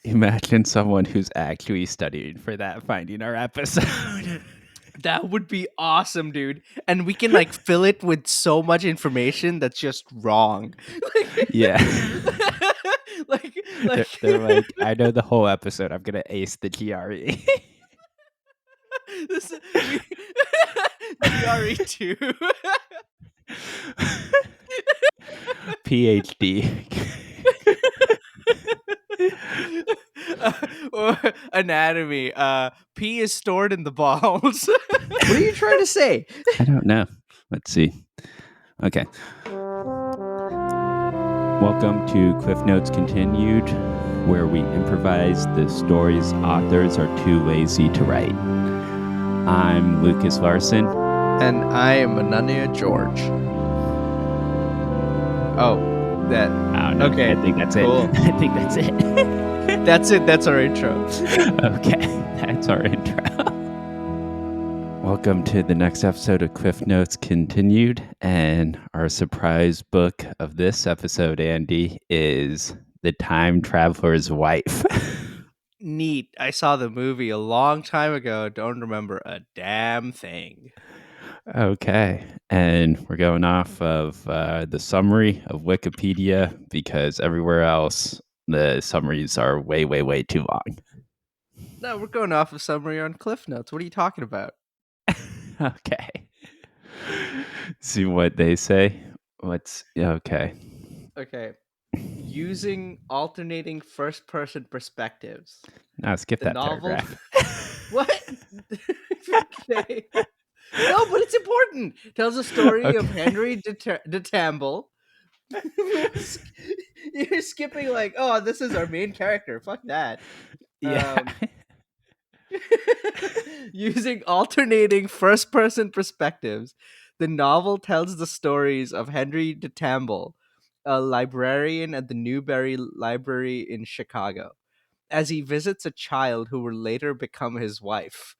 Imagine someone who's actually studying for that finding our episode. That would be awesome, dude. And we can like fill it with so much information that's just wrong. Yeah. like, They're like, I know the whole episode. I'm going to ace the GRE. this we GRE two. PhD. Or anatomy. Pee is stored in the balls. What are you trying to say? I don't know. Let's see. Okay. Welcome to Cliff Notes Continued, where we improvise the stories authors are too lazy to write. I'm Lucas Larson. And I am Ananya George. Oh, that. I don't know. Okay, I think that's cool. it. I think that's it. That's it. That's our intro. Okay, that's our intro. Welcome to the next episode of Cliff Notes Continued, and our surprise book of this episode, Andy, is The Time Traveler's Wife. Neat. I saw the movie a long time ago. Don't remember a damn thing. Okay, and we're going off of the summary of Wikipedia because everywhere else the summaries are way, way, way too long. No, we're going off of summary on Cliff Notes. What are you talking about? Okay. See what they say. Okay. Okay. Using alternating first-person perspectives. Now skip The that novel. paragraph. What? Okay. No, but it's important. Tells a story of Henry de Tamble. You're skipping like, oh, this is our main character. Fuck that. Yeah. Using alternating first-person perspectives, the novel tells the stories of Henry de Tamble, a librarian at the Newberry Library in Chicago, as he visits a child who will later become his wife,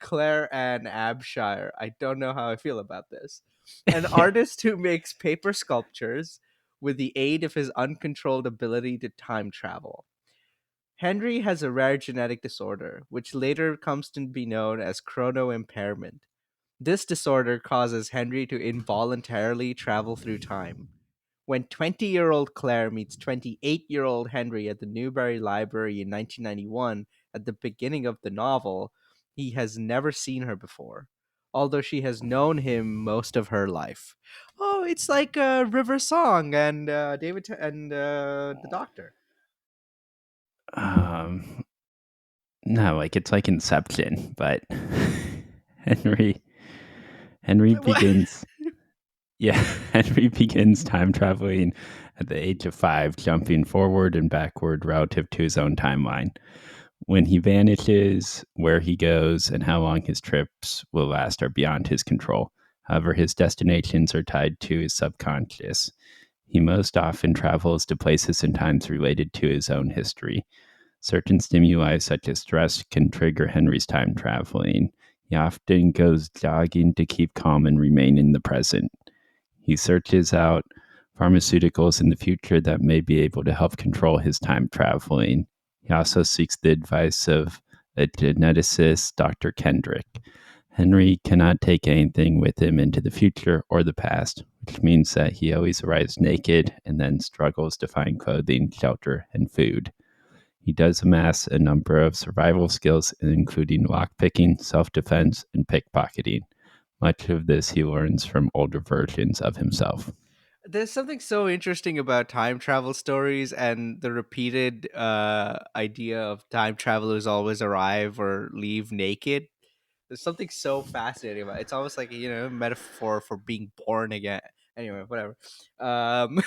Claire Ann Abshire. I don't know how I feel about this. An artist who makes paper sculptures with the aid of his uncontrolled ability to time travel. Henry has a rare genetic disorder, which later comes to be known as chrono impairment. This disorder causes Henry to involuntarily travel through time. When 20-year-old Claire meets 28-year-old Henry at the Newberry Library in 1991, at the beginning of the novel, he has never seen her before, although she has known him most of her life. Oh, it's like River Song and the Doctor. No, like it's like Inception, but Henry What? begins. Yeah, Henry begins time traveling at the age of 5, jumping forward and backward relative to his own timeline. When he vanishes, where he goes, and how long his trips will last are beyond his control. However, his destinations are tied to his subconscious. He most often travels to places and times related to his own history. Certain stimuli, such as stress, can trigger Henry's time traveling. He often goes jogging to keep calm and remain in the present. He searches out pharmaceuticals in the future that may be able to help control his time traveling. He also seeks the advice of a geneticist, Dr. Kendrick. Henry cannot take anything with him into the future or the past, which means that he always arrives naked and then struggles to find clothing, shelter, and food. He does amass a number of survival skills, including lockpicking, self-defense, and pickpocketing. Much of this he learns from older versions of himself. There's something so interesting about time travel stories and the repeated idea of time travelers always arrive or leave naked. There's something so fascinating about it. It's almost like, a metaphor for being born again. Anyway, whatever. Um,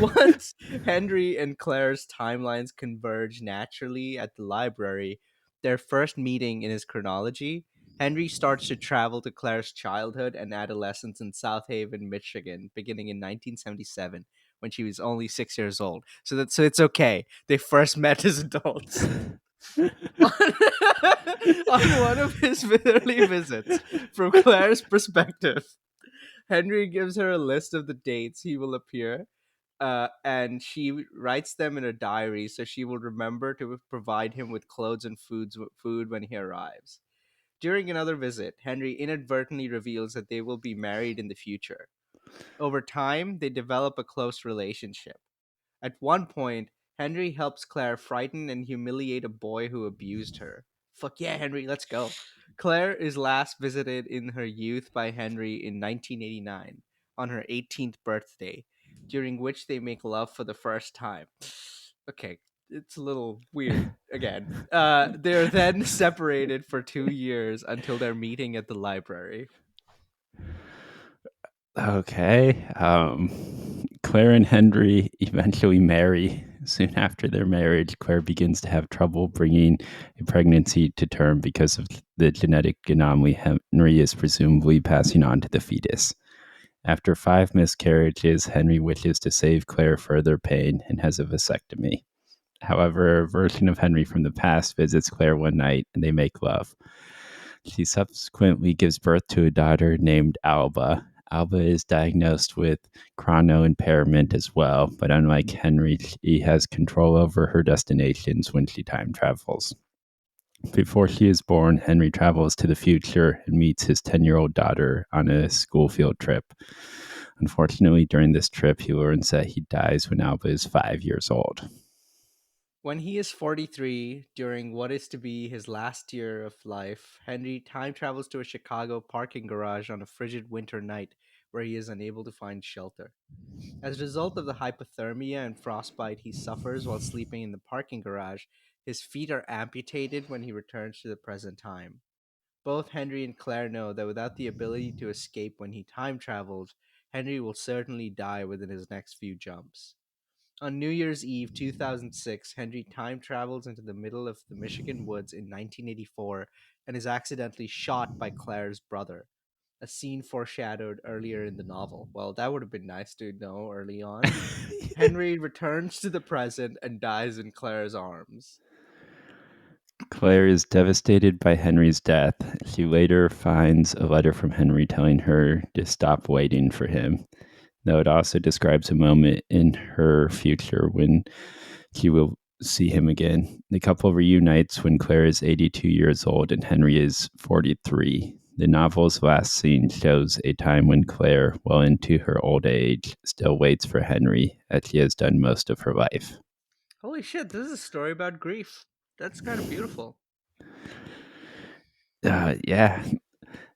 once Henry and Claire's timelines converge naturally at the library, their first meeting in his chronology, Henry starts to travel to Claire's childhood and adolescence in South Haven, Michigan, beginning in 1977 when she was only 6 years old. So it's okay. They first met as adults. On one of his early visits, from Claire's perspective, Henry gives her a list of the dates he will appear And she writes them in a diary so she will remember to provide him with clothes and food when he arrives. During another visit, Henry inadvertently reveals that they will be married in the future. Over time, they develop a close relationship. At one point, Henry helps Claire frighten and humiliate a boy who abused her. Fuck yeah, Henry, let's go. Claire is last visited in her youth by Henry in 1989 on her 18th birthday, during which they make love for the first time. Okay, it's a little weird again. They're then separated for 2 years until their meeting at the library. Okay. Claire and Henry eventually marry. Soon after their marriage, Claire begins to have trouble bringing a pregnancy to term because of the genetic anomaly Henry is presumably passing on to the fetus. After 5 miscarriages, Henry wishes to save Claire further pain and has a vasectomy. However, a version of Henry from the past visits Claire one night and they make love. She subsequently gives birth to a daughter named Alba. Alba is diagnosed with chrono impairment as well, but unlike Henry, she has control over her destinations when she time travels. Before she is born, Henry travels to the future and meets his 10-year-old daughter on a school field trip. Unfortunately, during this trip, he learns that he dies when Alba is 5 years old. When he is 43, during what is to be his last year of life, Henry time travels to a Chicago parking garage on a frigid winter night where he is unable to find shelter. As a result of the hypothermia and frostbite he suffers while sleeping in the parking garage, his feet are amputated when he returns to the present time. Both Henry and Claire know that without the ability to escape when he time travels, Henry will certainly die within his next few jumps. On New Year's Eve 2006, Henry time travels into the middle of the Michigan woods in 1984 and is accidentally shot by Claire's brother, a scene foreshadowed earlier in the novel. Well, that would have been nice to know early on. Henry returns to the present and dies in Claire's arms. Claire is devastated by Henry's death. She later finds a letter from Henry telling her to stop waiting for him. Though it also describes a moment in her future when she will see him again. The couple reunites when Claire is 82 years old and Henry is 43. The novel's last scene shows a time when Claire, well into her old age, still waits for Henry, as she has done most of her life. Holy shit, this is a story about grief. That's kind of beautiful. Yeah,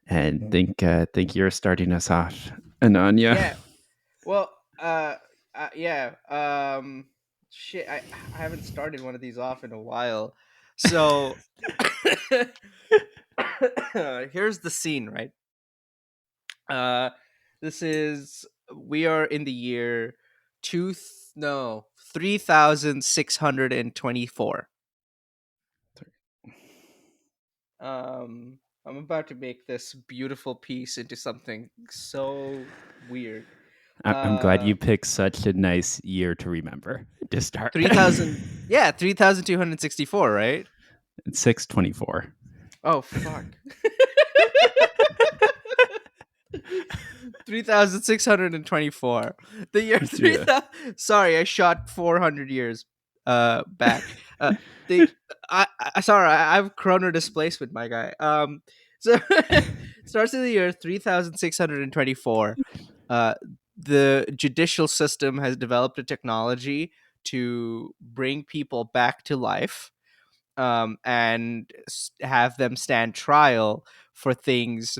and think you're starting us off, Ananya. Yeah. Well, yeah. Shit, I haven't started one of these off in a while. So here's the scene, right? Uh, this is we are in the year two th- no 3624. I'm about to make this beautiful piece into something so weird. I'm glad Uh, you picked such a nice year to remember to start. 3000, yeah, 3264, right? It's 624. Oh fuck. 3624. The year Yeah. 3000. Sorry, I shot 400 years back. The I sorry, I have chrono displacement, my guy. So starts in the year 3624. Uh the judicial system has developed a technology to bring people back to life, and have them stand trial for things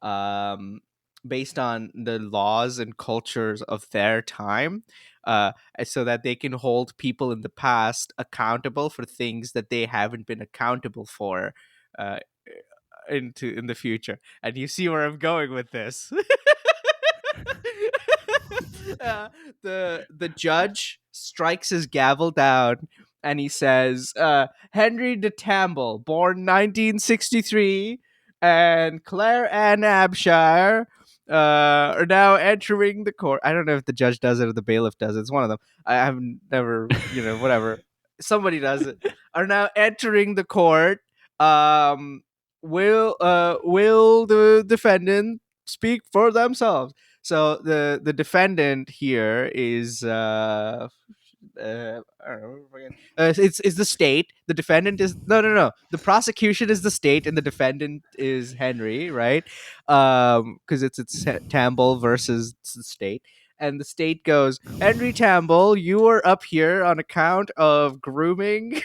um, based on the laws and cultures of their time, uh, so that they can hold people in the past accountable for things that they haven't been accountable for, uh, in the future. And you see where I'm going with this. uh, the judge strikes his gavel down and he says, Henry de Tamble, born 1963, and Claire Ann Abshire are now entering the court. I don't know if the judge does it or the bailiff does it. It's one of them. I have never, whatever. Somebody does it. Are now entering the court. Will the defendant speak for themselves? So the defendant here is I don't know, it's the state. The defendant is no. The prosecution is the state, and the defendant is Henry, right? Because it's Tamble versus the state, and the state goes, Henry Tamble, you are up here on account of grooming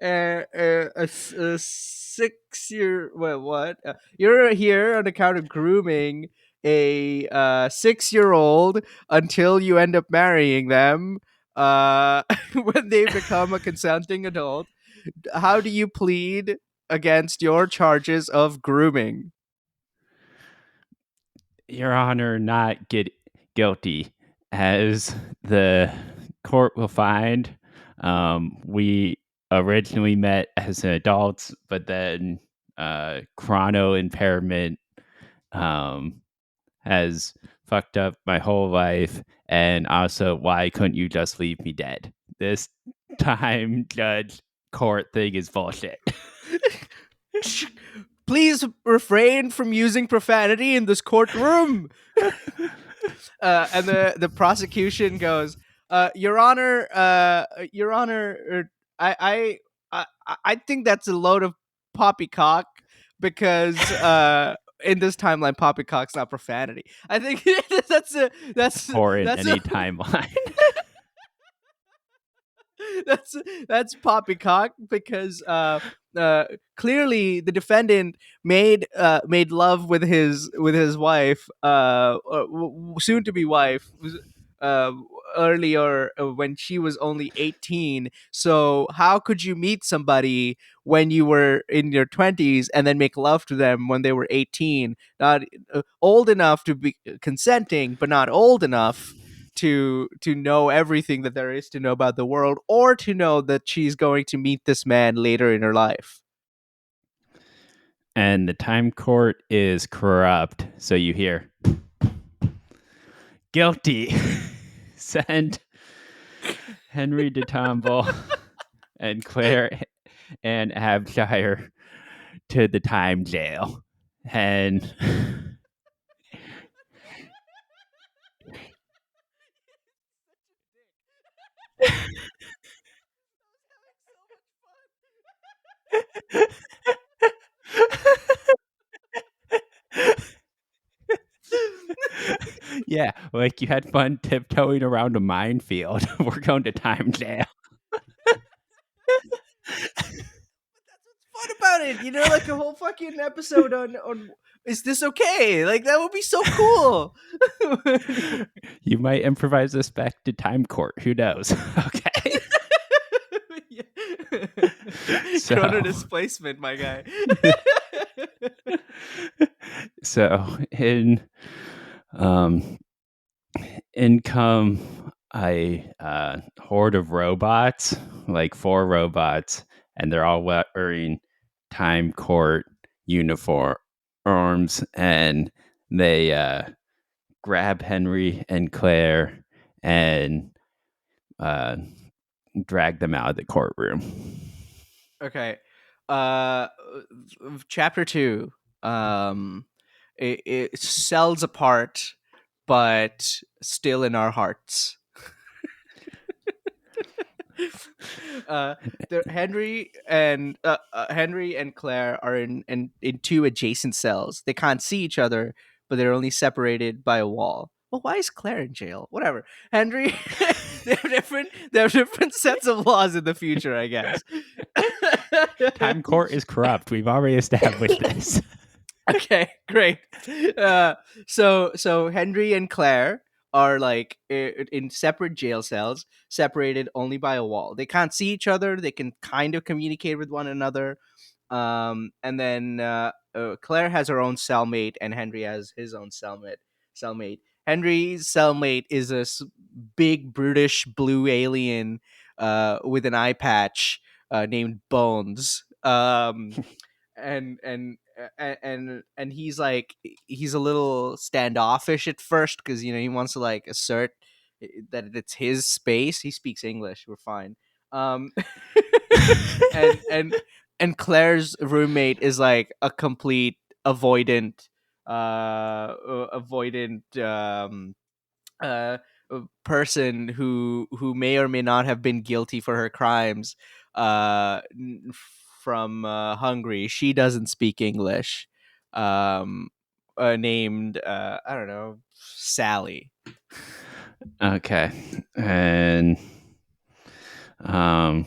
a 6 year what you're here on account of grooming a 6 year old until you end up marrying them when they become a consenting adult. How do you plead against your charges of grooming? Your Honor, not guilty, as the court will find. We originally met as adults, but then chrono impairment um, has fucked up my whole life. And also, why couldn't you just leave me dead? This time, judge, court thing is bullshit. Please refrain from using profanity in this courtroom. And the prosecution goes, Your Honor, I think that's a load of poppycock because in this timeline, poppycock's not profanity. I think that's Or in that's any a, timeline. that's poppycock because clearly the defendant made love with his wife, soon to be wife, uh, earlier when she was only 18. So how could you meet somebody when you were in your 20s and then make love to them when they were 18? Not old enough to be consenting, but not old enough to know everything that there is to know about the world, or to know that she's going to meet this man later in her life. And the time court is corrupt. So you hear, guilty. Send Henry de Tomble and Claire and Abshire to the time jail. And yeah, like you had fun tiptoeing around a minefield. We're going to time jail. What about it? Like a whole fucking episode on is this okay? Like that would be so cool. You might improvise this back to time court. Who knows? Okay. So- Chrono displacement, my guy. So in come a horde of robots, like 4 robots, and they're all wearing time court uniforms, and they grab Henry and Claire and drag them out of the courtroom. Okay. Uh Chapter 2. It sells apart, but still in our hearts. Henry and Claire are in 2 adjacent cells. They can't see each other, but they're only separated by a wall. Well, why is Claire in jail? Whatever. Henry, they have different sets of laws in the future, I guess. Time court is corrupt. We've already established this. Okay, great. So Henry and Claire are like in separate jail cells, separated only by a wall. They can't see each other. They can kind of communicate with one another. And then Claire has her own cellmate, and Henry has his own cellmate. Henry's cellmate is a big brutish blue alien with an eye patch named Bones. And he's a little standoffish at first because he wants to like assert that it's his space. He speaks English. We're fine. Um, and Claire's roommate is like a complete avoidant avoidant uh, person who may or may not have been guilty for her crimes from Hungary. She doesn't speak English. Um, Named I don't know, Sally. Okay. And um,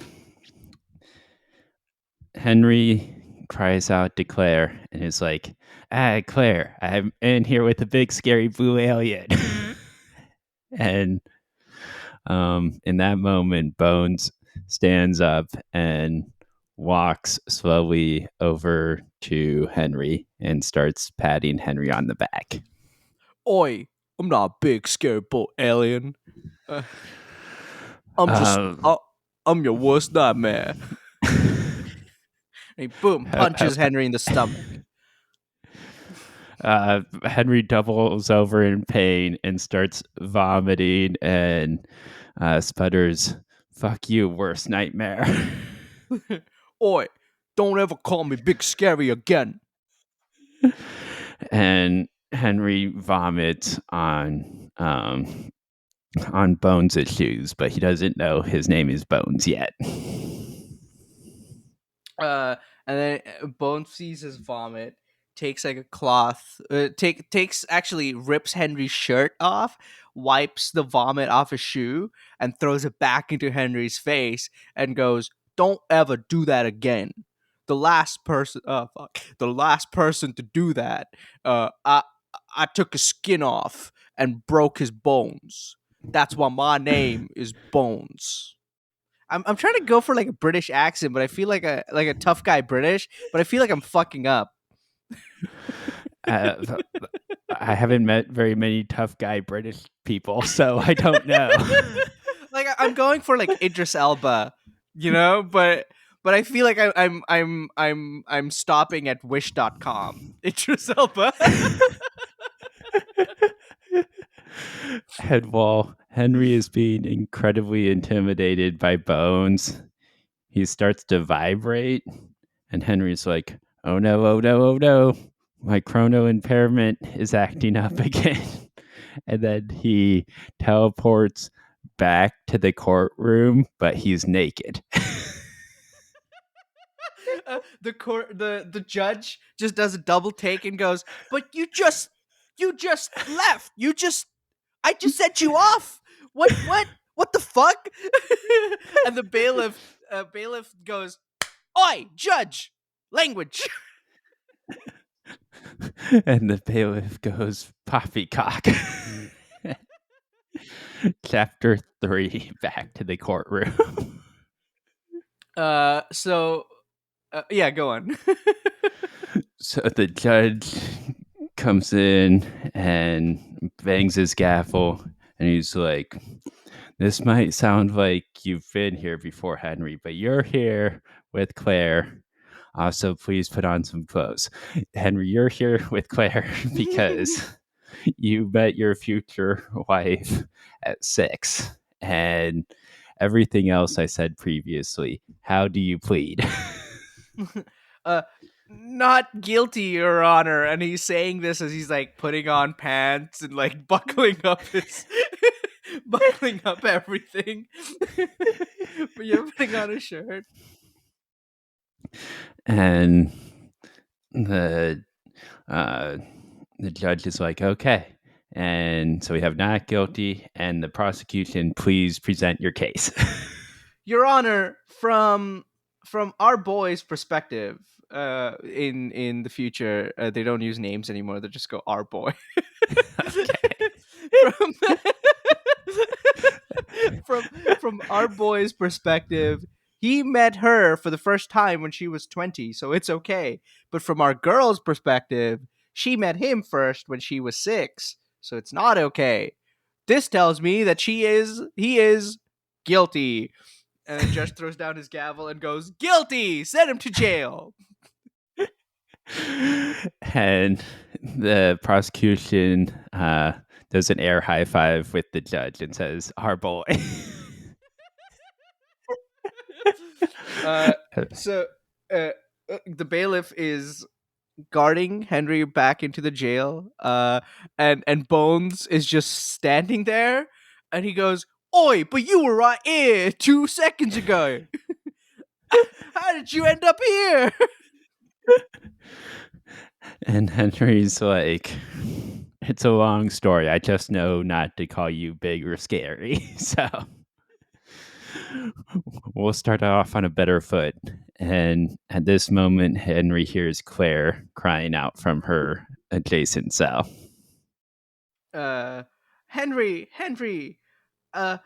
Henry cries out to Claire and is like, "Ah, Claire, I'm in here with a big scary blue alien." And in that moment, Bones stands up and walks slowly over to Henry and starts patting Henry on the back. Oi, I'm not a big scary bull alien. Uh, I'm just Um, I'm your worst nightmare. And he boom how- how- punches Henry in the stomach. Henry doubles over in pain and starts vomiting and sputters, "Fuck you, worst nightmare." Oi, don't ever call me big scary again. And Henry vomits on Bones' shoes, but he doesn't know his name is Bones yet. uh and then Bone sees his vomit, takes like a cloth, takes actually rips Henry's shirt off, wipes the vomit off his shoe, and throws it back into Henry's face, and goes, "Don't ever do that again. The last person to do that, I took his skin off and broke his bones. That's why my name is Bones." I'm trying to go for like a British accent, but I feel like a tough guy British, but I feel like I'm fucking up. Uh, I haven't met very many tough guy British people, so I don't know. Like I'm going for like Idris Elba, you know, but I feel like I'm stopping at wish.com. Idris Elba. And while Henry is being incredibly intimidated by Bones, he starts to vibrate, and Henry's like, "Oh no, oh no, oh no. My chrono impairment is acting up again." And then he teleports back to the courtroom, but he's naked. The judge just does a double take and goes, "But you just left. I just sent you off. What the fuck?" And the bailiff goes, "Oi, judge, language." And the bailiff goes, "Poppycock." Chapter 3, back to the courtroom. So yeah, go on. So the judge comes in and bangs his gavel, and he's like, "This might sound like you've been here before, Henry, but you're here with Claire. Also, please put on some clothes. Henry, you're here with Claire because you met your future wife at 6. And everything else I said previously. How do you plead?" uh Not guilty, your honor. And he's saying this as he's like putting on pants and like buckling up his buckling up everything. But you're putting on a shirt. And the uh, the judge is like, "Okay." And so we have not guilty, and the prosecution, please present your case. Your honor, from our boy's perspective, in the future, they don't use names anymore. They just go our boy. Okay. from, from from our boy's perspective, he met her for the first time when she was 20, so it's okay. But from our girl's perspective, she met him first when she was 6, so it's not okay. This tells me that he is guilty. And the judge throws down his gavel and goes, "Guilty! Send him to jail." And the prosecution does an air high five with the judge and says, "Our boy." uh, so the bailiff is guarding Henry back into the jail. And Bones is just standing there, and he goes, "Oi, but you were right here 2 seconds ago. How did you end up here?" And Henry's like, it's a long story. I just know not to call you big or scary. So we'll start off on a better foot. And at this moment, Henry hears Claire crying out from her adjacent cell. Uh, Henry, uh,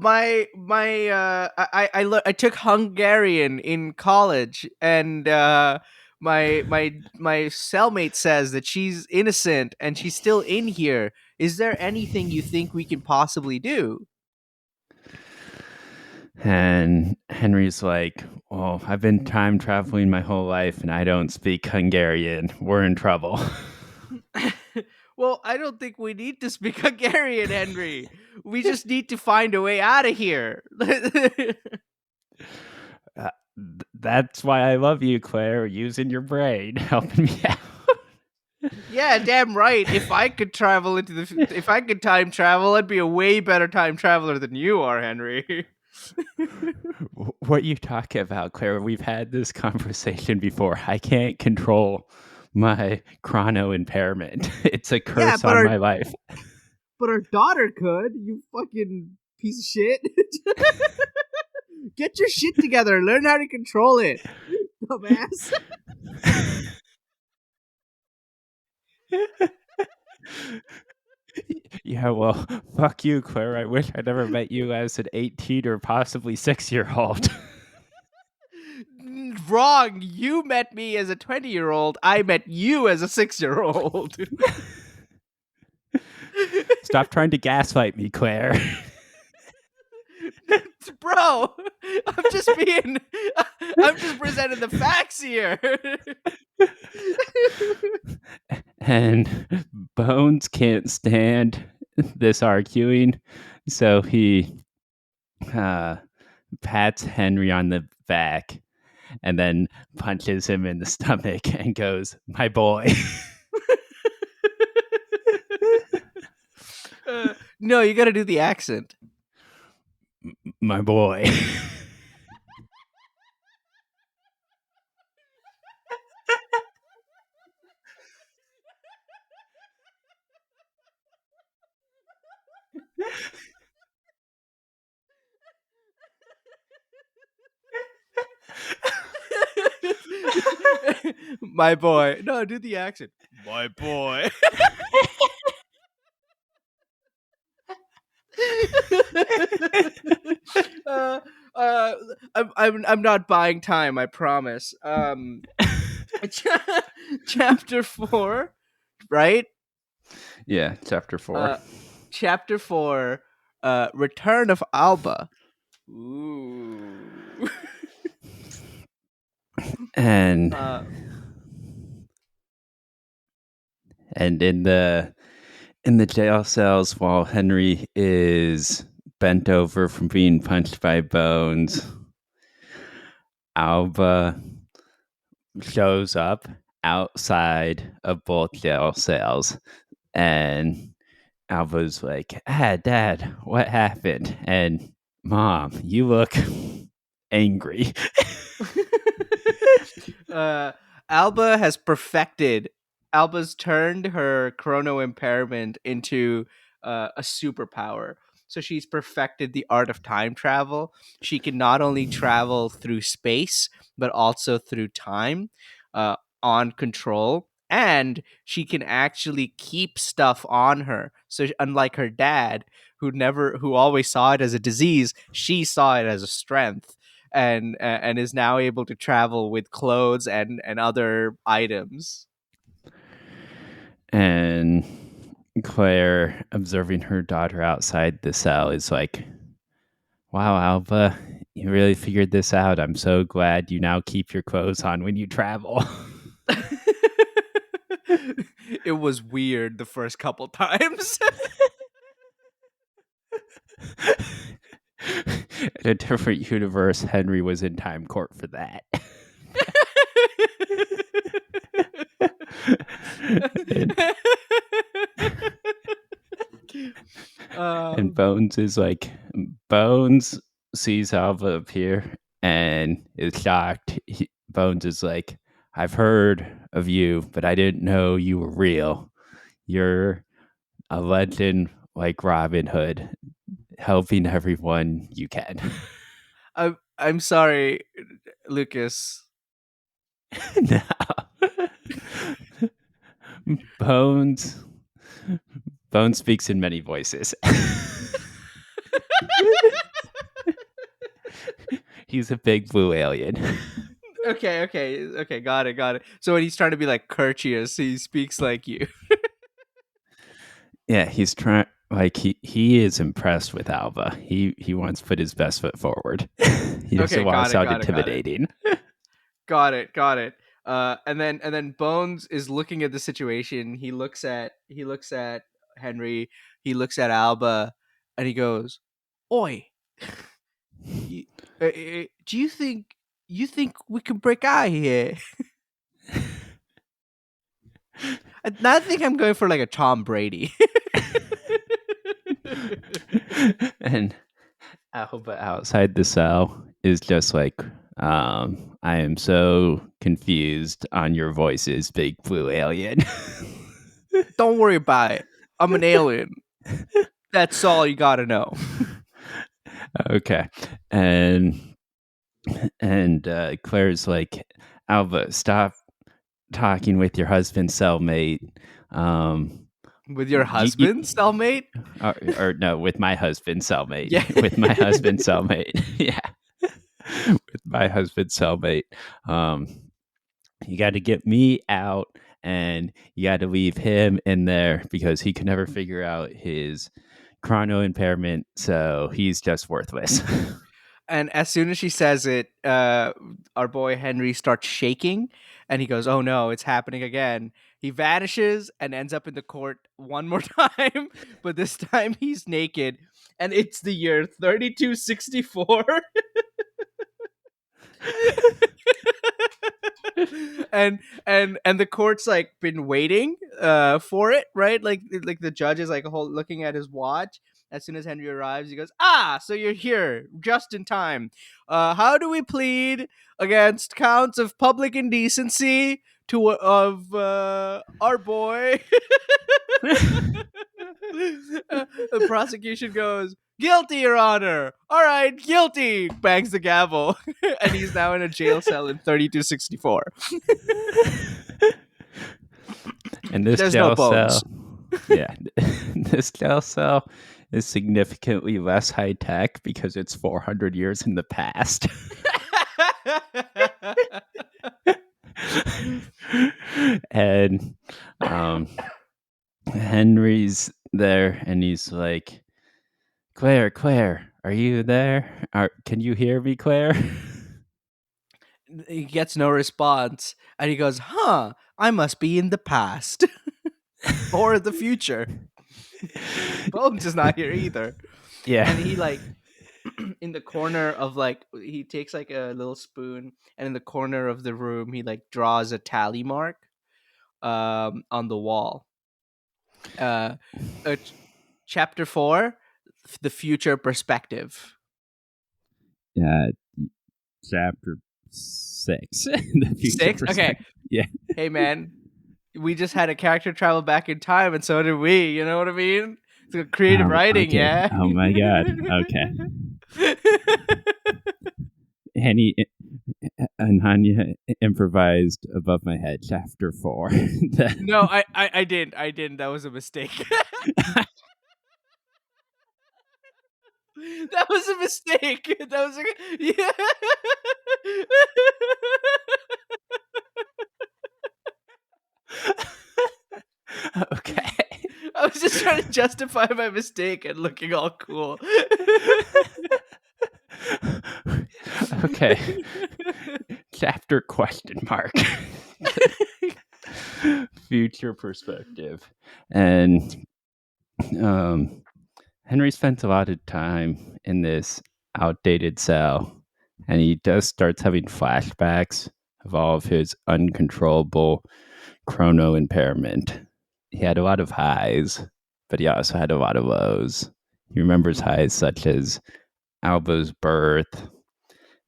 I took Hungarian in college, and my cellmate says that she's innocent and she's still in here. Is there anything you think we can possibly do? And Henry's like, well, I've been time traveling my whole life and I don't speak Hungarian. We're in trouble. Well, I don't think we need to speak Hungarian, Henry. We just need to find a way out of here. That's why I love you, Claire, using your brain, helping me out. Yeah, damn right. If I could if I could time travel, I'd be a way better time traveler than you are, Henry. What are you talking about, Claire? We've had this conversation before. I can't control my chrono impairment. It's a curse on my life. But our daughter could. You fucking piece of shit. Get your shit together. Learn how to control it, dumbass. Yeah, well, fuck you, Claire. I wish I never met you as an 18 or possibly 6-year-old. Wrong. You met me as a 20-year-old. I met you as a 6-year-old. Stop trying to gaslight me, Claire. Bro, I'm just presenting the facts here. And Bones can't stand this arguing, so he pats Henry on the back and then punches him in the stomach and goes, "My boy." No, you got to do the accent. My boy. My boy. No, do the accent. My boy. uh, I'm not buying time. I promise. Chapter 4, right? Yeah, chapter 4. Chapter 4. Return of Alba. Ooh. And in the jail cells, while Henry is bent over from being punched by Bones, Alba shows up outside of both jail cells, and Alva's like, Dad, what happened? And Mom, you look angry. Alba has perfected. Alba's turned her chrono impairment into a superpower. So she's perfected the art of time travel. She can not only travel through space, but also through time on control. And she can actually keep stuff on her. So unlike her dad, who always saw it as a disease, she saw it as a strength, and is now able to travel with clothes and other items. And Claire, observing her daughter outside the cell, is like, wow, Alba, you really figured this out. I'm so glad you now keep your clothes on when you travel. It was weird the first couple times. In a different universe, Henry was in time court for that. and, uh, and Bones sees Alva appear and is shocked. Bones is like, I've heard of you, but I didn't know you were real. You're a legend like Robin Hood, helping everyone you can. I'm sorry, Lucas. No. Bones Bones speaks in many voices. He's a big blue alien. Okay. Got it. So when he's trying to be like courteous, he speaks like you. Yeah, he's trying. Like he is impressed with Alva. He wants to put his best foot forward. He doesn't Okay, want to got it, sound got it, got it. intimidating. Got it. And then Bones is looking at the situation. He looks at Henry. He looks at Alba, and he goes, "Oi, you, do you think we can break out here?" I think I'm going for like a Tom Brady. And Alba outside the cell is just like, I am so confused on your voices, big blue alien. Don't worry about it. I'm an alien. That's all you gotta know. Okay. And Claire's like, Alba, stop talking with your husband's cellmate. With your y- y- husband, cellmate? or no, with my husband's cellmate. Yeah. With my husband's cellmate. Yeah. With my husband's cellmate. Um, you got to get me out, and you got to leave him in there because he can never figure out his chrono impairment, so he's just worthless. And as soon as she says it, our boy Henry starts shaking, and he goes, "Oh no, it's happening again." He vanishes and ends up in the court one more time, but this time he's naked, and it's the year 3264. and the court's like been waiting for it, right? Like the judge is like looking at his watch. As soon as Henry arrives, he goes, so you're here just in time. How do we plead against counts of public indecency to of our boy? The prosecution goes, "Guilty, Your Honor." "All right, guilty." Bangs the gavel, and he's now in a jail cell in 3264. And this There's no jail bones. cell, yeah, this jail cell is significantly less high tech because it's 400 years in the past. And Henry's there, and he's like, Claire, are you there? Can you hear me, Claire? He gets no response, and he goes, I must be in the past or the future." Bones is not here either. Yeah. And he like in the corner of like he takes like a little spoon, and in the corner of the room he like draws a tally mark on the wall. uh, Chapter 4, the future perspective. Yeah. Chapter 6. The future 6. Okay. perspective. Yeah. Hey man, we just had a character travel back in time, and so did we. You know what I mean? It's creative writing. Okay. Yeah. Oh my God. Okay. Henny and Hanya improvised above my head. Chapter 4. No, I didn't. That was a mistake. That was a mistake. That was yeah. Okay. I was just trying to justify my mistake and looking all cool. Okay. Chapter question mark. Future perspective. And Henry spent a lot of time in this outdated cell, and he just starts having flashbacks of all of his uncontrollable chrono impairment. He had a lot of highs, but he also had a lot of lows. He remembers Mhm. highs such as Alba's birth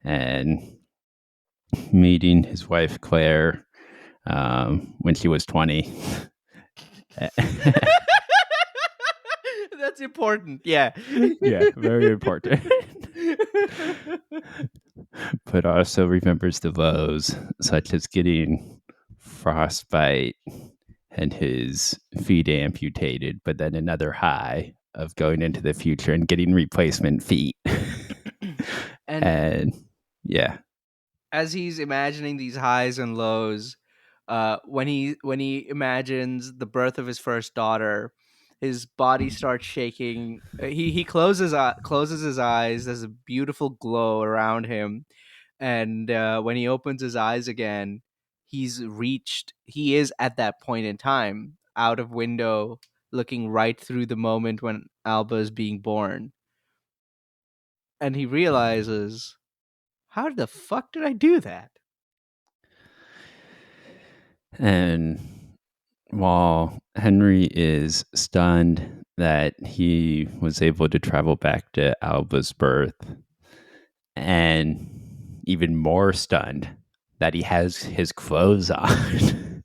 and meeting his wife Claire when she was 20. That's important. Yeah. Yeah, very important. But also remembers the lows, such as getting frostbite and his feet amputated, but then another high of going into the future and getting replacement feet. And And yeah. as he's imagining these highs and lows, when he imagines the birth of his first daughter, his body starts shaking. He closes his eyes. There's a beautiful glow around him, and when he opens his eyes again, he is at that point in time, out of window, looking right through the moment when Alba is being born, and he realizes, how the fuck did I do that? And while Henry is stunned that he was able to travel back to Alba's birth, and even more stunned that he has his clothes on.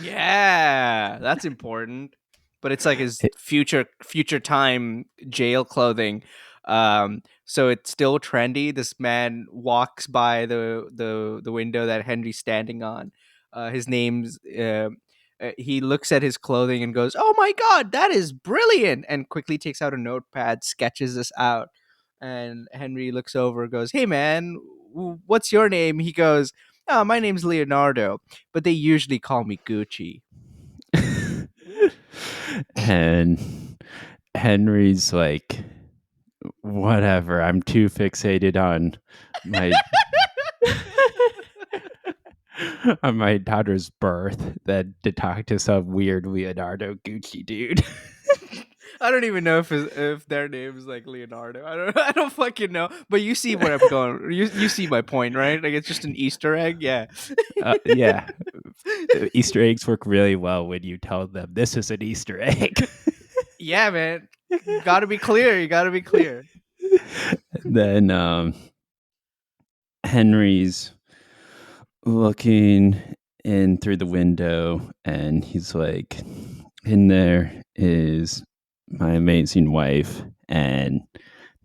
Yeah, that's important. But it's like his future time jail clothing. So it's still trendy. This man walks by the window that Henry's standing on. His name's he looks at his clothing and goes, "Oh my god, that is brilliant!" And quickly takes out a notepad, sketches this out. And Henry looks over and goes, "Hey man, what's your name?" He goes, "Oh, my name's Leonardo, but they usually call me Gucci." And Henry's like, whatever, I'm too fixated on my on my daughter's birth than to talk to some weird Leonardo Gucci dude. I don't even know if their name is like Leonardo. I don't fucking know. But you see where I'm going. You see my point, right? Like it's just an Easter egg. Yeah. Yeah, Easter eggs work really well when you tell them this is an Easter egg. Yeah, man. Gotta be clear. You gotta be clear. Then Henry's looking in through the window and he's like, in there is my amazing wife and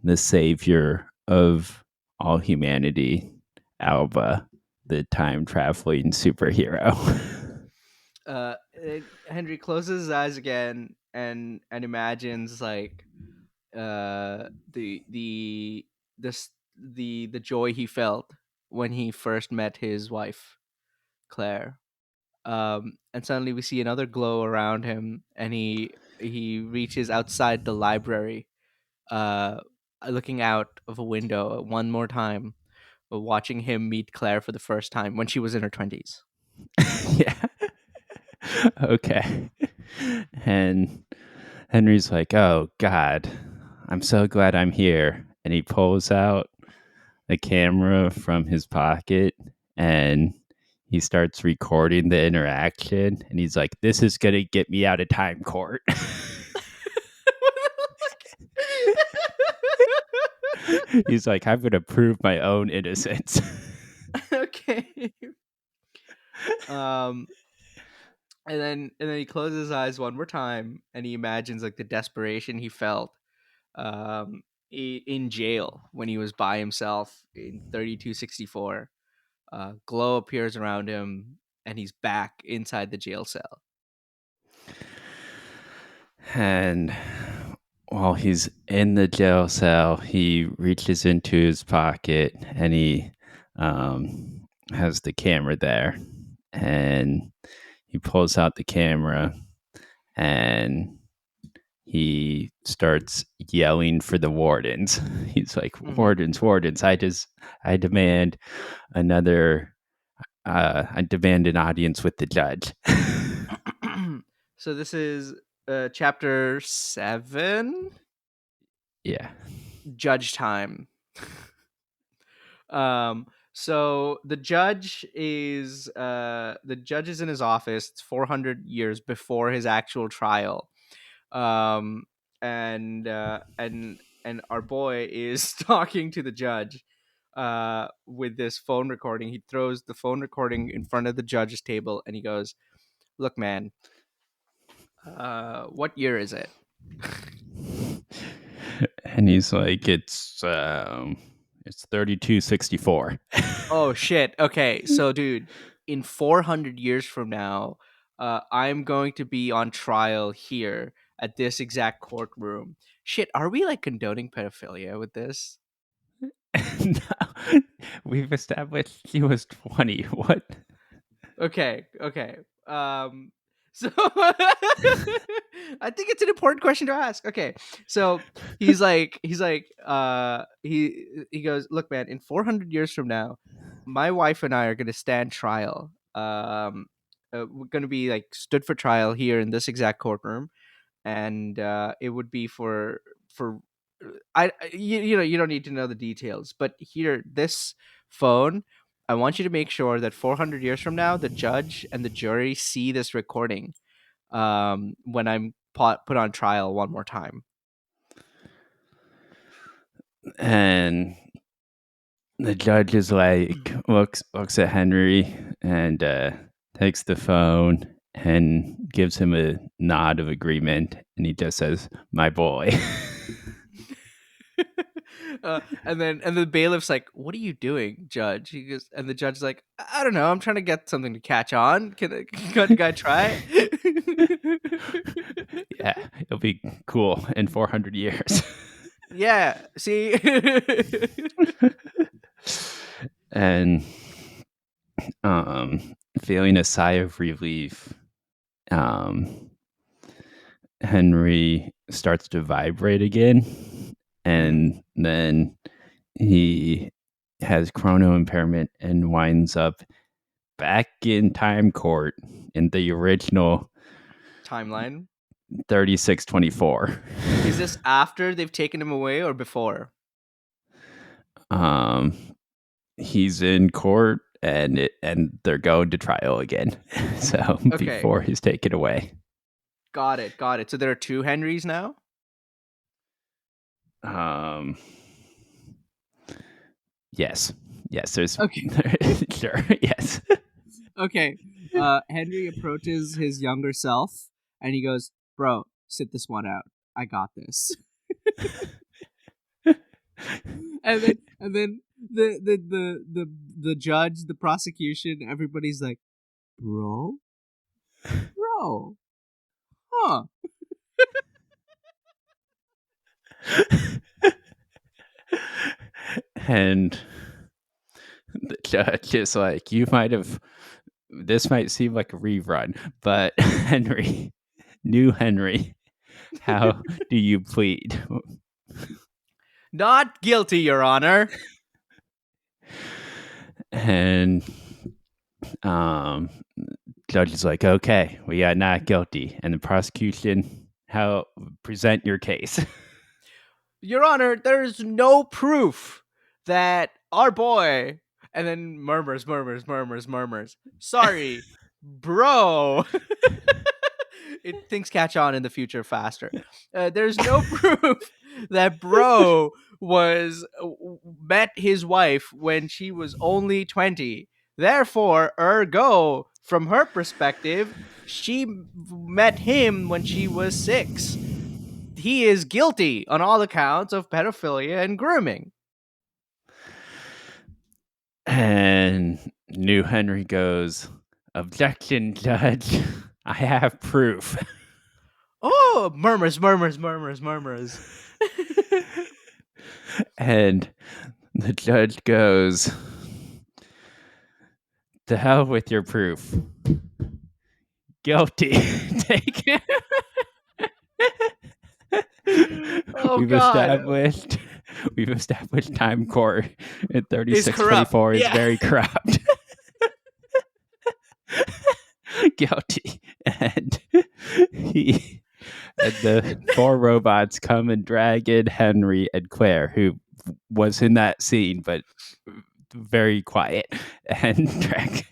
the savior of all humanity, Alba, the time traveling superhero. Henry closes his eyes again and imagines like the this the joy he felt when he first met his wife Claire. And suddenly we see another glow around him, and he reaches outside the library, uh, looking out of a window one more time, watching him meet Claire for the first time when she was in her 20s. Yeah. Okay. And Henry's like, oh, God, I'm so glad I'm here. And he pulls out a camera from his pocket and he starts recording the interaction. And he's like, this is going to get me out of time court. He's like, I'm going to prove my own innocence. Okay. Um, and then he closes his eyes one more time, and he imagines like the desperation he felt um in jail when he was by himself in 3264. Glow appears around him, and he's back inside the jail cell. And while he's in the jail cell, he reaches into his pocket and he has the camera there. And he pulls out the camera and he starts yelling for the wardens. He's like, Mhm. wardens, wardens, I demand another, I demand an audience with the judge. So this is chapter 7, Yeah. judge time. um So the judge is in his office. It's 400 years before his actual trial, um, and our boy is talking to the judge with this phone recording. He throws the phone recording in front of the judge's table, and he goes, "Look, man, what year is it?" And he's like, it's 3264. Oh shit. Okay, so dude, in 400 years from now, I'm going to be on trial here at this exact courtroom. Shit, are we like condoning pedophilia with this? No, we've established he was 20. What? Okay, okay. So I think it's an important question to ask. Okay. So he goes, "Look, man, in 400 years from now, my wife and I are going to stand trial. We're going to be like stood for trial here in this exact courtroom, and it would be for you don't need to know the details, but here, this phone, I want you to make sure that 400 years from now, the judge and the jury see this recording when I'm put on trial one more time." And the judge is like, looks at Henry and takes the phone and gives him a nod of agreement. And he just says, "My boy." And the bailiff's like, "What are you doing, judge?" He goes, and the judge's like, "I don't know. I'm trying to get something to catch on. Can a guy try?" Yeah, it'll be cool in 400 years. Yeah. See. And feeling a sigh of relief, Henry starts to vibrate again, and then he has chrono impairment and winds up back in time court in the original Timeline. 3624. Is this after they've taken him away or before? He's in court and they're going to trial again. So Okay. before he's taken away. Got it. So there are two Henrys now? Yes. There's Okay. sure. Yes. Okay. Henry approaches his younger self and he goes, "Bro, sit this one out. I got this." and then the judge, the prosecution, everybody's like, "Bro? Huh." And the judge is like, this might seem like a rerun, but new Henry, how do you plead? "Not guilty, Your Honor." And judge is like, okay, we got not guilty. And the prosecution, how present your case? "Your Honor, there is no proof that our boy," and then murmurs. "Sorry, bro." Things catch on in the future faster. There's no proof that bro met his wife when she was only 20. Therefore, ergo, from her perspective, she met him when she was 6. He is guilty on all accounts of pedophilia and grooming. And new Henry goes, objection, judge. I have proof. Oh, murmurs. And the judge goes, to hell with your proof. Guilty. Take it. Oh, we've God. established time court at 3624 is very corrupt. Guilty. And the 4 robots come and drag in Henry and Claire, who was in that scene, but very quiet and track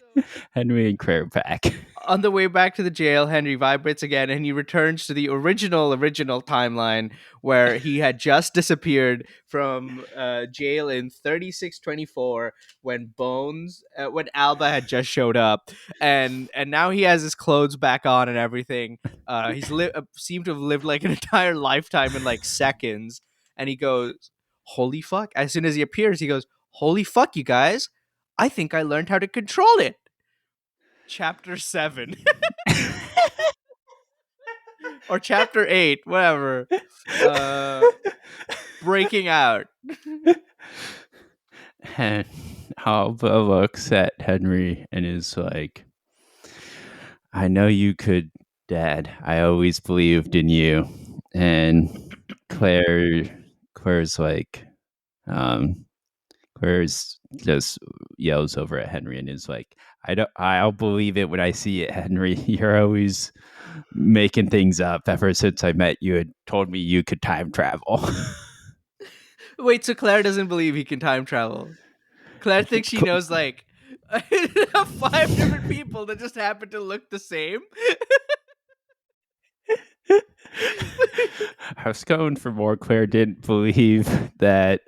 Henry and Claire back. On the way back to the jail, Henry vibrates again and he returns to the original timeline where he had just disappeared from jail in 3624 when when Alba had just showed up. And now he has his clothes back on and everything. Seemed to have lived like an entire lifetime in like seconds. And he goes, "Holy fuck." As soon as he appears, he goes, "Holy fuck, you guys. I think I learned how to control it." Chapter 7 or chapter 8, whatever. Breaking out. And Alba looks at Henry and is like, "I know you could, Dad. I always believed in you." And Claire's like, Claire's just yells over at Henry and is like, I'll believe it when I see it, Henry. You're always making things up. Ever since I met you and told me you could time travel." Wait, so Claire doesn't believe he can time travel. Claire thinks she knows like 5 different people that just happen to look the same. I was going for more. Claire didn't believe that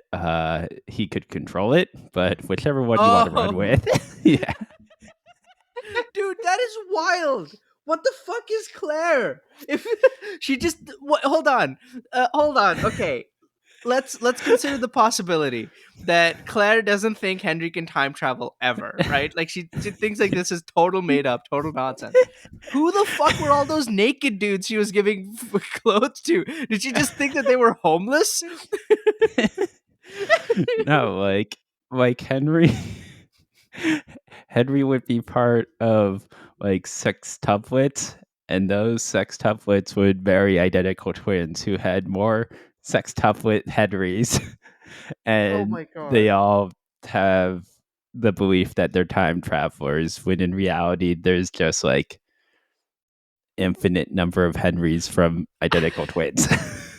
he could control it, but whichever one you want to run with. Yeah. Dude, that is wild. What the fuck is Claire? If she just hold on. Okay. Let's consider the possibility that Claire doesn't think Henry can time travel ever, right? Like she thinks like this is total made up, total nonsense. Who the fuck were all those naked dudes she was giving clothes to? Did she just think that they were homeless? No, like Henry. Henry would be part of like sextuplets, and those sextuplets would marry identical twins who had more sextuplet Henrys, and my God. they all have the belief that they're time travelers, when in reality there's just like infinite number of Henrys from identical twins.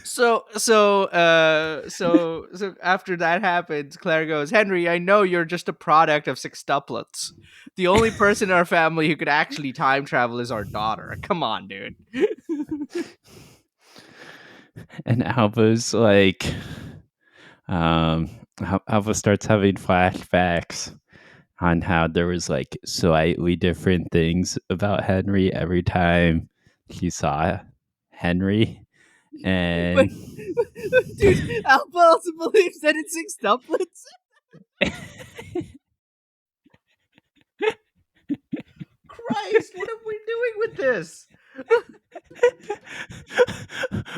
So after that happens, Claire goes, "Henry, I know you're just a product of sextuplets. The only person in our family who could actually time travel is our daughter. Come on, dude." And Alba's like, Alba starts having flashbacks on how there was like slightly different things about Henry every time she saw Henry. And Dude, Alpha also believes that it's sextuplets. Christ, what are we doing with this?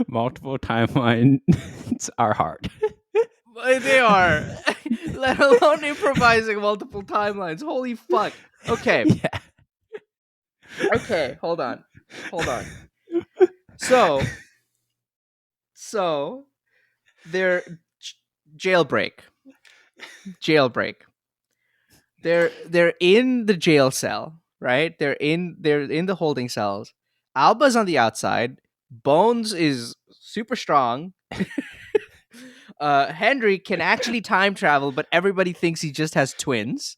multiple timelines are hard. They are. Let alone improvising multiple timelines. Holy fuck. Okay. Yeah. Okay, hold on. So they're jailbreak. They're in the jail cell, right? They're in the holding cells. Alba's on the outside. Bones is super strong. Henry can actually time travel, but everybody thinks he just has twins.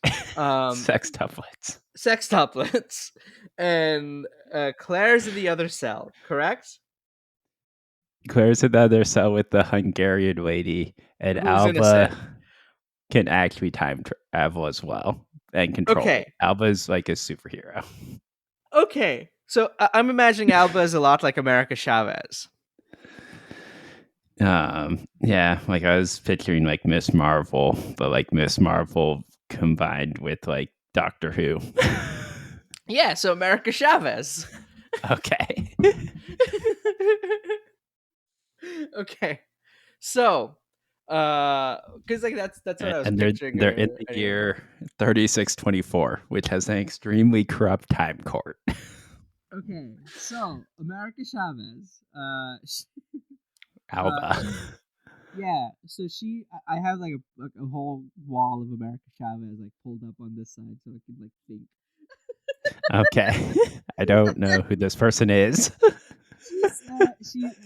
Sextuplets. And Claire's in the other cell, correct? Claire's in the other cell with the Hungarian lady, and Who's Alba innocent. can actually time travel as well and control Okay. it. Alba's like a superhero. Okay, so I'm imagining Alba is a lot like America Chavez. Yeah, like I was picturing like Miss Marvel, but like Miss Marvel combined with like Doctor Who. Yeah, so America Chavez. Okay. Okay, so because like that's what I was And picturing. they're in the year 3624, which has an extremely corrupt time court. Okay, so America Chavez, Alba. yeah. So I have like a whole wall of America Chavez like pulled up on this side so I can like think. Okay. I don't know who this person is.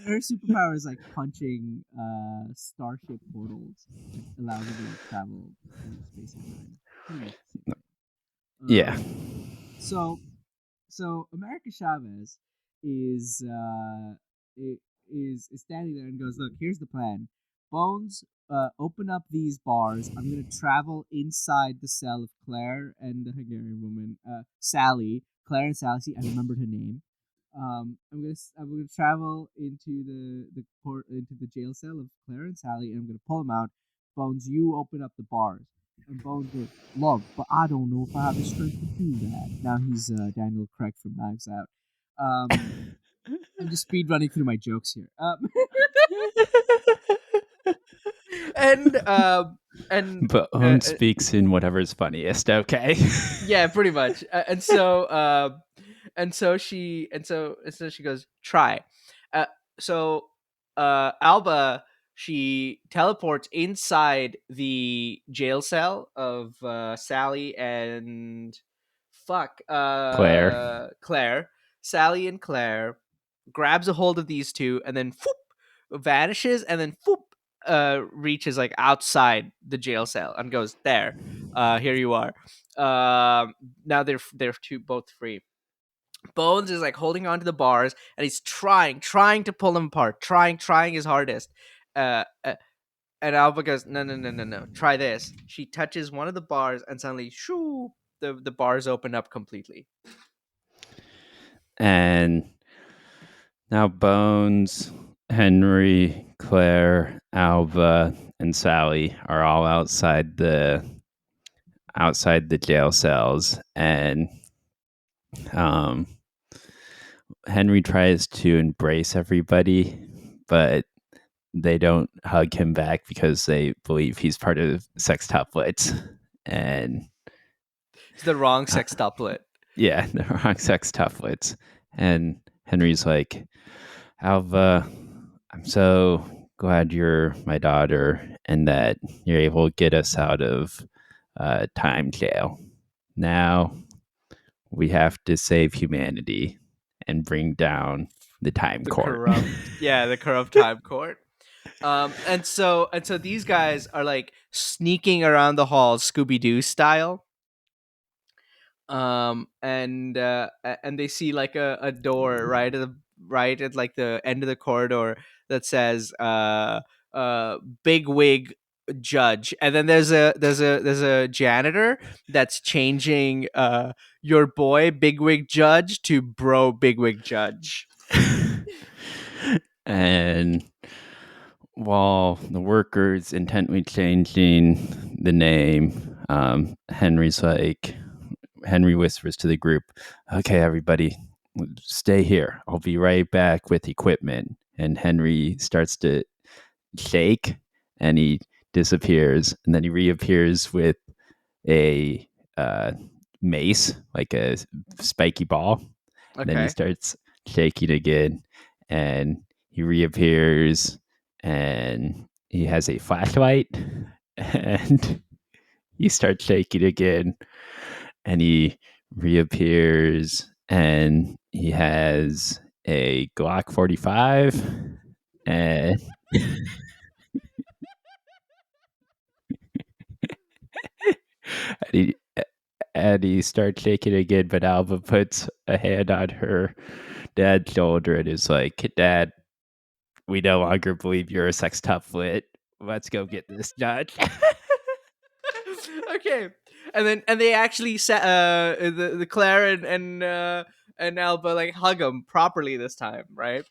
Her superpower is like punching starship portals, which allows her to like travel in basically pretty much the same thing. Yeah. So America Chavez is is standing there and goes, "Look, here's the plan. Bones, open up these bars. I'm gonna travel inside the cell of Claire and the Hungarian woman, Sally. Claire and Sally. See, I remembered her name. I'm gonna travel into into the jail cell of Claire and Sally, and I'm gonna pull them out. Bones, you open up the bars." And Bones goes, "Love, but I don't know if I have the strength to do that." Now he's Daniel Craig from Knives Out. I'm just speed running through my jokes here. And and Bone speaks in whatever's funniest. Okay. yeah, pretty much. And so she goes, "Try." Uh, so Alba, she teleports inside the jail cell of Sally and Claire. Claire. Sally and Claire grabs a hold of these two and then vanishes and then reaches like outside the jail cell and goes, "There, here you are." Now they're both free. Bones is like holding onto the bars and he's trying to pull them apart, trying his hardest. And Alba goes, "No, no, no, no, no, try this." She touches one of the bars and suddenly shoo, the bars open up completely. And now Bones, Henry, Claire, Alva, and Sally are all outside the jail cells, and um, Henry tries to embrace everybody, but they don't hug him back because they believe he's part of sextuplets, and It's the wrong sextuplet. yeah, the wrong sextuplets. And Henry's like, "Alva, I'm so glad you're my daughter and that you're able to get us out of time jail. Now we have to save humanity and bring down the time The court." corrupt time court. And so these guys are like sneaking around the halls, Scooby Doo style. And they see like a door right at like the end of the corridor that says big wig judge, and then there's a janitor that's changing your boy big wig judge to bro big wig judge. And while the workers intently changing the name, Henry whispers to the group, "Okay, everybody, stay here. I'll be right back with equipment." And Henry starts to shake and he disappears. And then he reappears with a mace, like a spiky ball. And then he Okay. starts shaking again and he reappears and he has a flashlight and he starts shaking again and he reappears and he has a Glock 45 and and he, and he starts shaking again, but Alva puts a hand on her dad's shoulder and is like, "Dad, we no longer believe you're a sextuplet. Let's go get this judge." Okay. And they actually the Claire and Alba like hug him properly this time, right?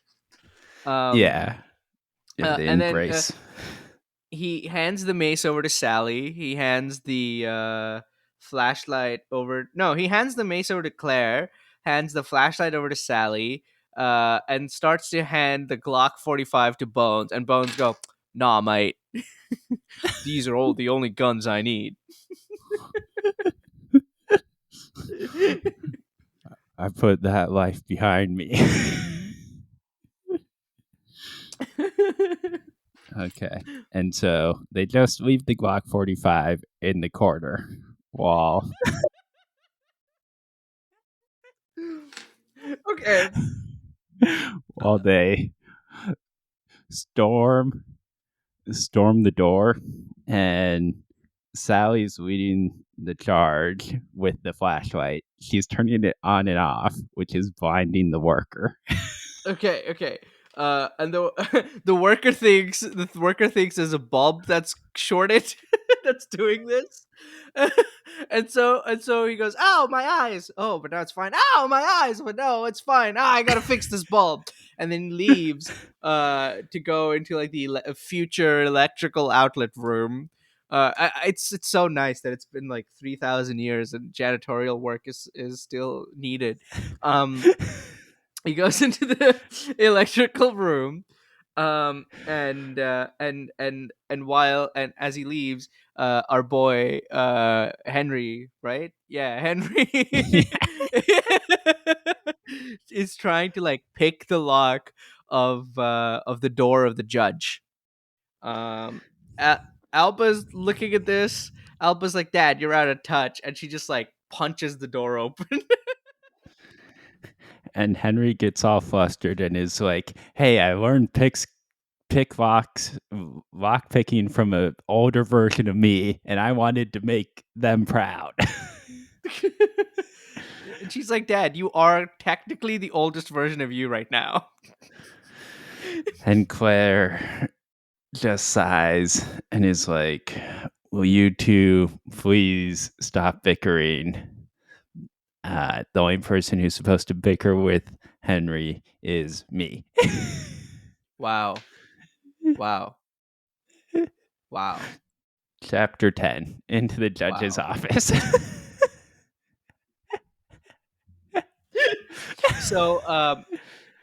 Um Yeah. In the and then embrace. he hands the mace over to Sally. He hands the flashlight over. No, he hands the mace over to Claire. Hands the flashlight over to Sally. And starts to hand the Glock 45 to Bones. And Bones go, "Nah, mate. These are all the only guns I need." I put that life behind me. Okay. And so they just leave the Glock 45 in the corner while Okay. while they storm the door and Sally's leading the charge with the flashlight. She's turning it on and off, which is blinding the worker. Okay. And the worker thinks there's a bulb that's shorted that's doing this. And so he goes, "Ow, my eyes!" Oh, but now it's fine. "Ow, my eyes!" But no, it's fine. Ah, I gotta fix this bulb. And then he leaves to go into like the future electrical outlet room. It's so nice that it's been like 3,000 years and janitorial work is still needed. He goes into the electrical room, and as he leaves, our boy Henry, right? Yeah, Henry Yeah. is trying to like pick the lock of the door of the judge. um Alba's looking at this. Alba's like, "Dad, you're out of touch," and she just like punches the door open. And Henry gets all flustered and is like, "Hey, I learned lock picking from an older version of me, and I wanted to make them proud." And she's like, "Dad, you are technically the oldest version of you right now." And Claire just sighs and is like, "Will you two please stop bickering? The only person who's supposed to bicker with Henry is me." Wow. Wow. Wow. Chapter 10, into the judge's Wow. office. So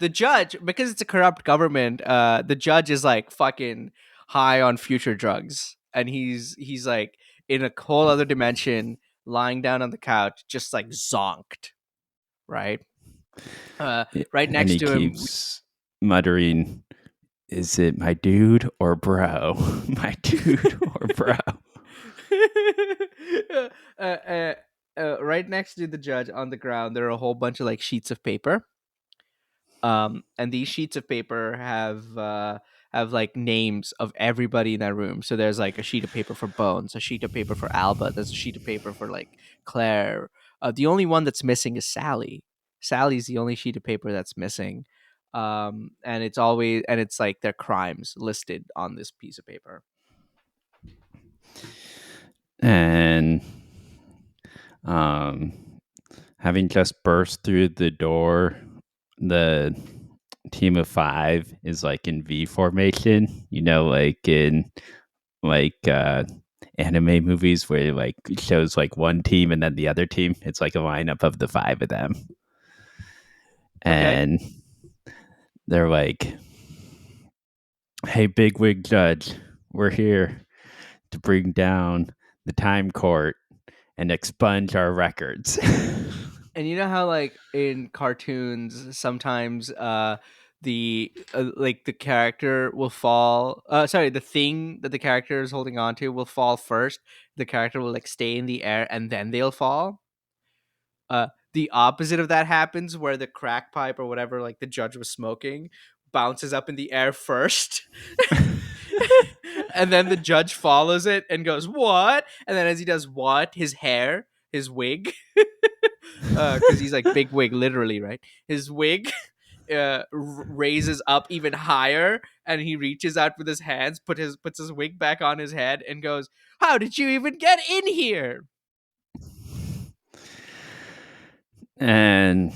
the judge, because it's a corrupt government, the judge is like fucking high on future drugs. And he's like in a whole other dimension, lying down on the couch, just like zonked. Right? Uh right And next he to him. keeps muttering, "Is it my dude or bro? My dude or bro?" uh, uh, right next to the judge on the ground, there are a whole bunch of like sheets of paper. And these sheets of paper have like names of everybody in that room. So there's like a sheet of paper for Bones, a sheet of paper for Alba, there's a sheet of paper for like Claire. The only one that's missing is Sally. Sally's the only sheet of paper that's missing. And it's like their crimes listed on this piece of paper. And um, having just burst through the door, the team of 5 is like in V formation, like in like anime movies where like it shows like one team and then the other team. It's like a lineup of the 5 of them. Okay. And they're like, "Hey, bigwig judge, we're here to bring down the time court and expunge our records." And you know how like in cartoons sometimes the like the character will fall, sorry, the thing that the character is holding on to will fall first. The character will like stay in the air and then they'll fall. The opposite of that happens where the crack pipe or whatever like the judge was smoking bounces up in the air first. And then the judge follows it and goes, "What?" And then as he does what, his wig, because he's like big wig, literally, right? His wig raises up even higher, and he reaches out with his hands, puts his wig back on his head, and goes, "How did you even get in here?" And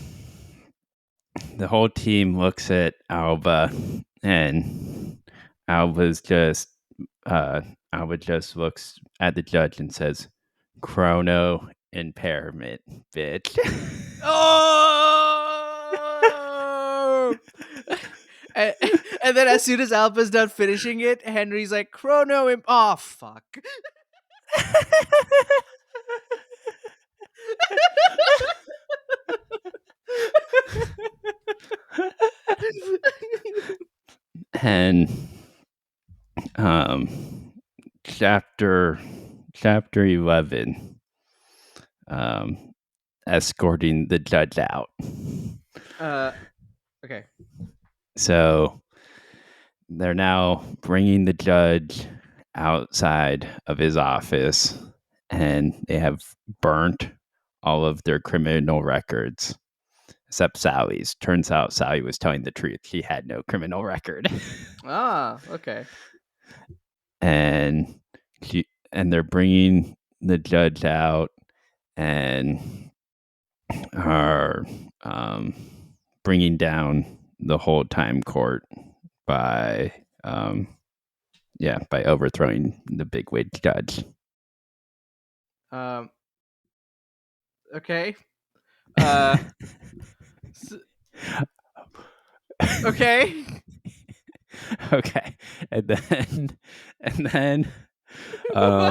the whole team looks at Alba, and Alba's just Alba just looks at the judge and says, "Chrono impairment, bitch." Oh! and, and then as soon as Alpha's done finishing it, Henry's like, "Chrono imp." Oh, fuck. And um chapter 11, um escorting the judge out. uh, okay. So they're now bringing the judge outside of his office, and they have burnt all of their criminal records except Sally's. Turns out Sally was telling the truth. She had no criminal record. Ah, okay. and they're bringing the judge out and are bringing down the whole time court by by overthrowing the bigwig judge. Okay. Okay. Okay, and then what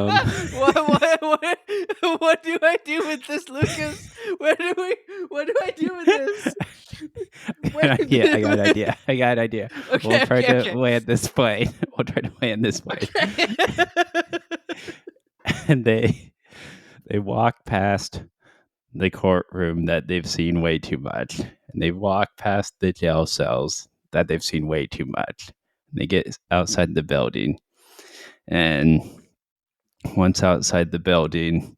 do I do with this, Lucas? What do I do with this? I got an idea. Okay, We'll try okay, to okay. land this plane. Okay. And they walk past the courtroom that they've seen way too much, and they walk past the jail cells that they've seen way too much. And they get outside the building, and once outside the building,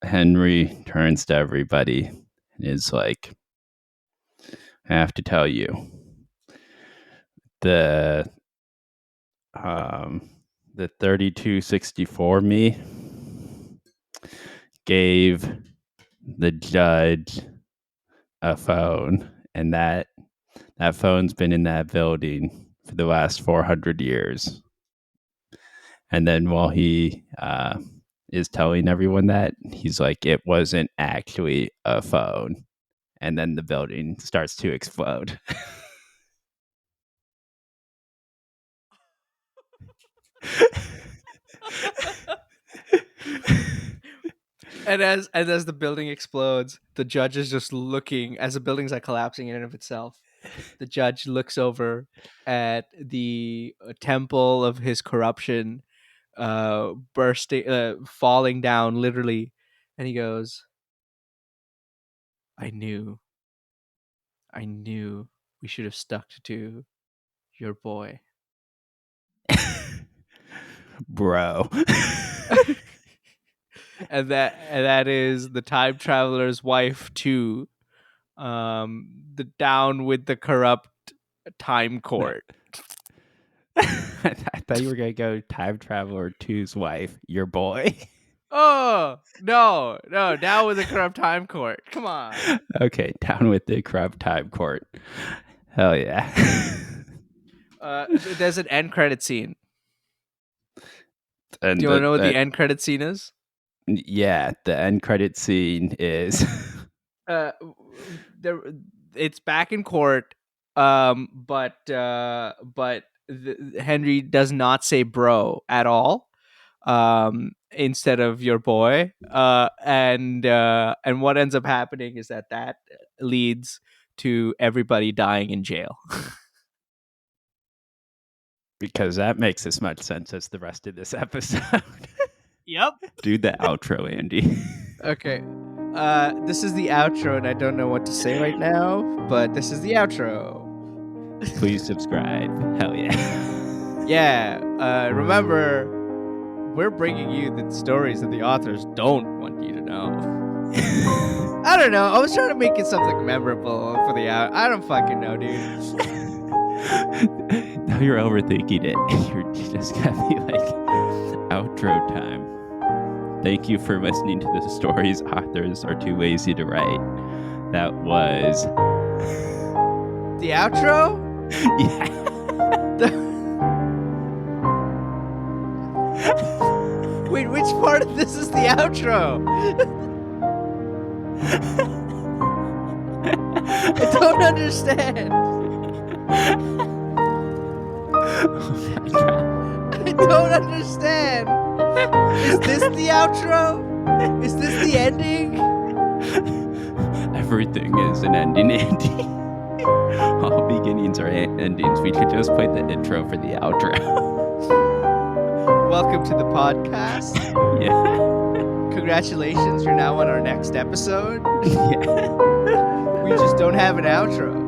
Henry turns to everybody and is like, I have to tell you, the 3264 me gave the judge a phone, and that phone's been in that building for the last 400 years. And then while he is telling everyone that, he's like, it wasn't actually a phone. And then the building starts to explode. And as the building explodes, the judge is just looking as the building's like collapsing in and of itself. The judge looks over at the temple of his corruption, falling down literally, and he goes, I knew we should have stuck to your boy. Bro. And that is the time traveler's wife 2, the Down with the Corrupt Time Court. I thought you were going to go Time Traveler 2's wife, your boy. Oh, no, Down with the Corrupt Time Court. Come on. Okay, Down with the Corrupt Time Court. Hell yeah. There's an end credit scene. And do you want to know what the end credit scene is? Yeah, the end credit scene is it's back in court, but Henry does not say bro at all, instead of your boy, and what ends up happening is that leads to everybody dying in jail. because that makes as much sense as the rest of this episode. Yep. Do the outro, Andy. Okay. This is the outro, and I don't know what to say right now, but this is the outro. Please subscribe. Hell yeah. Yeah. Remember, we're bringing you the stories that the authors don't want you to know. I don't know. I was trying to make it something memorable for the out. I don't fucking know, dude. Now you're overthinking it. You're just gonna be like, outro time. Thank you for listening to the stories authors are too lazy to write. That was the outro? Yeah. Wait, which part of this is the outro? I don't understand. I don't understand. Is this the outro? Is this the ending? Everything is an ending, Andy. All beginnings are endings. We could just play the intro for the outro. Welcome to the podcast. Yeah. Congratulations, you're now on our next episode. Yeah. We just don't have an outro.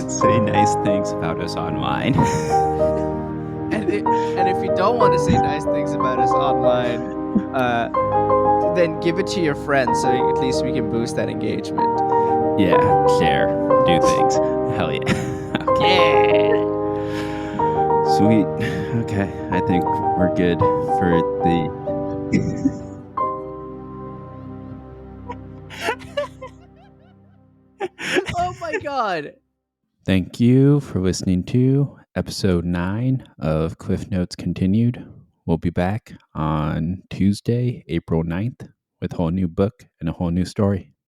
Say nice things about us online. And And if you don't want to say nice things about us online, then give it to your friends so at least we can boost that engagement. Yeah, share, do things. Hell yeah. Okay. Yeah. Sweet. Okay, I think we're good for the. Oh my god. Thank you for listening to episode 9 of Cliff Notes Continued. We'll be back on Tuesday, April 9th with a whole new book and a whole new story.